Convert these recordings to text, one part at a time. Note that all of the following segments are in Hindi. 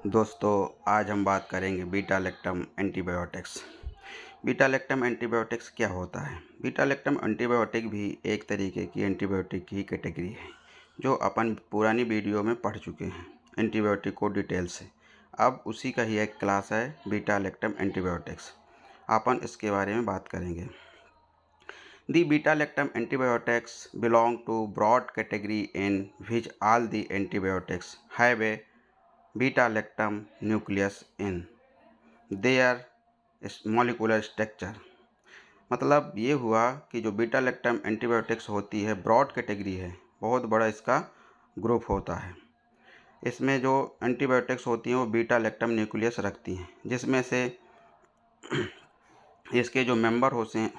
दोस्तों, आज हम बात करेंगे बीटा-लैक्टम एंटीबायोटिक्स। बीटा-लैक्टम एंटीबायोटिक्स क्या होता है? बीटा-लैक्टम एंटीबायोटिक भी एक तरीके की एंटीबायोटिक की कैटेगरी है, जो अपन पुरानी वीडियो में पढ़ चुके हैं एंटीबायोटिक को डिटेल से। अब उसी का ही एक क्लास है बीटा-लैक्टम एंटीबायोटिक्स। अपन इसके बारे में बात करेंगे। The beta-lactam antibiotics belong to broad category in which all the antibiotics have a beta-lactam nucleus in their molecular structure। मतलब ये हुआ कि जो बीटा लैक्टम एंटीबायोटिक्स होती है ब्रॉड कैटेगरी है, बहुत बड़ा इसका ग्रुप होता है। इसमें जो एंटीबायोटिक्स होती हैं वो बीटा लैक्टम न्यूक्लियस रखती हैं, जिसमें से इसके जो मेंबर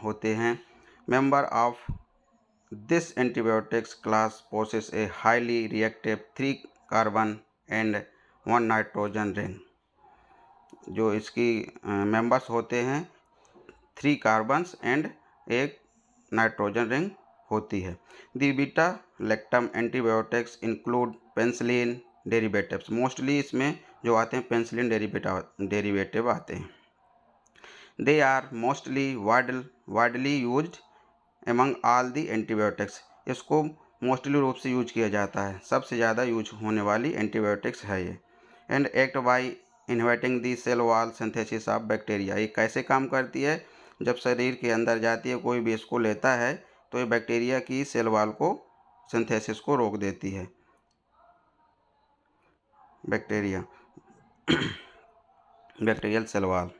होते हैं member of this antibiotics class possess a highly reactive 3 carbon and 1 nitrogen ring. जो इसकी मेंबर्स होते हैं 3 कार्बन्स एंड एक नाइट्रोजन रिंग होती है। The beta lactam antibiotics include penicillin derivatives. Mostly इसमें जो आते हैं पेनिसिलिन डेरिवेटिव आते हैं। They are mostly widely used among all the antibiotics. इसको मोस्टली रूप से यूज किया जाता है, सबसे ज़्यादा यूज होने वाली एंटीबायोटिक्स है ये। And act by inhibiting the cell wall synthesis of bacteria. ये कैसे काम करती है? जब शरीर के अंदर जाती है, कोई भी इसको लेता है तो ये बैक्टीरिया की सेल वॉल को सिंथेसिस को रोक देती है। Bacterial cell wall.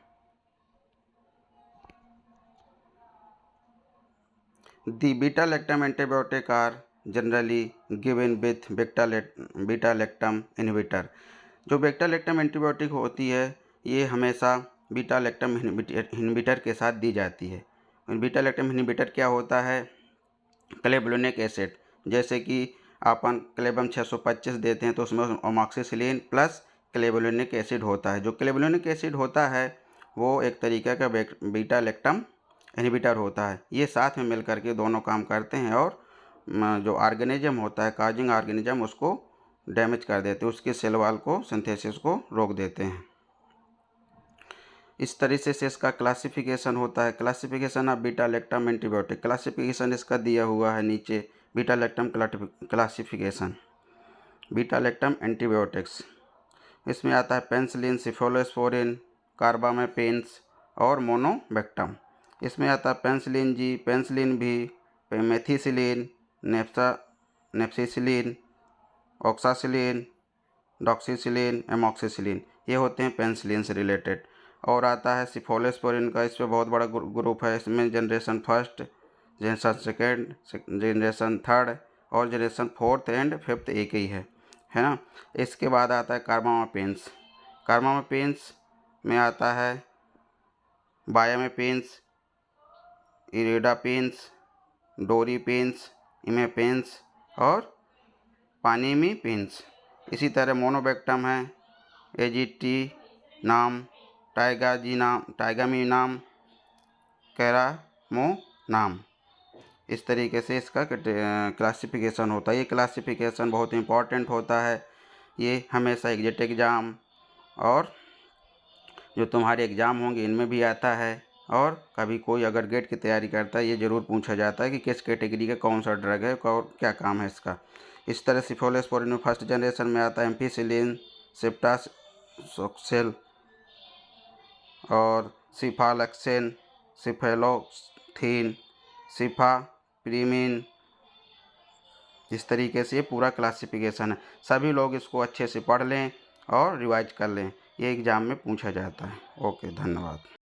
The beta-lactam antibiotic are generally given with beta-lactam inhibitor। जो बीटा-लैक्टम एंटीबायोटिक होती है ये हमेशा बीटा-लैक्टम इनहिबिटर के साथ दी जाती है। बीटा-लैक्टम इनहिबिटर क्या होता है? क्लेबुलिक एसिड। जैसे कि अपन क्लेबम 625 देते हैं तो उसमें अमोक्सिसिलिन प्लस क्लेबुलिक एसिड होता है। जो क्लेबुलिक एसिड होता है वो एक तरीके का बीटा-लैक्टम इनहिबिटर होता है। ये साथ में मिल करके दोनों काम करते हैं और जो ऑर्गेनिज्म होता है काजिंग ऑर्गेनिज्म उसको डैमेज कर देते हैं, उसके सेल वॉल को सिंथेसिस को रोक देते हैं। इस तरीके से इसका क्लासिफिकेशन होता है। Classification of beta lactam antibiotic. Classification इसका दिया हुआ है नीचे। Beta lactam classification beta lactam antibiotics. इसमें आता है पेनिसिलिन, सिफलोस्पोरिन, कार्बामेपिन्स और मोनोबैक्टम। इसमें आता है पेनिसिलिन जी, पेनिसिलिन भी, मेथिसिलिन, नेप्सिसिलिन, ऑक्सासिलिन, डॉक्सीसिलिन, एमोक्सिसिलिन। ये होते हैं पेनिसिलिन से रिलेटेड। और आता है सिफलोस्पोरिन का, इस पर बहुत बड़ा ग्रुप है। इसमें generation first, generation second, generation third और जनरेशन फोर्थ एंड फिफ्थ एक ही है ना। इसके बाद आता है कार्बामेपिन्स। कार्बामेपिन्स में आता है बायामेपिन्स, इरिडापिन्स, डोरिपिन्स, इमेपिन्स और पानीमीपिन्स। इसी तरह मोनोबैक्टम है एजीटी नाम, टाइगामी नाम, कैरामो नाम। इस तरीके से इसका क्लासिफिकेशन होता है। ये क्लासिफिकेशन बहुत इम्पॉर्टेंट होता है। ये हमेशा एग्जिट एग्ज़ाम और जो तुम्हारे एग्ज़ाम होंगे इनमें भी आता है। और कभी कोई अगर गेट की तैयारी करता है ये ज़रूर पूछा जाता है कि किस कैटेगरी का कौन सा ड्रग है और क्या काम है इसका। इस तरह सिफलोस्पोरिन में फर्स्ट जनरेशन में आता है एम्पिसिलिन, सेप्टासोक्सेल और सिफालक्सेन, सिफेलोथीन, सिफाप्रीमिन। इस तरीके से ये पूरा क्लासिफिकेशन है। सभी लोग इसको अच्छे से पढ़ लें और रिवाइज कर लें, ये एग्ज़ाम में पूछा जाता है। ओके, धन्यवाद।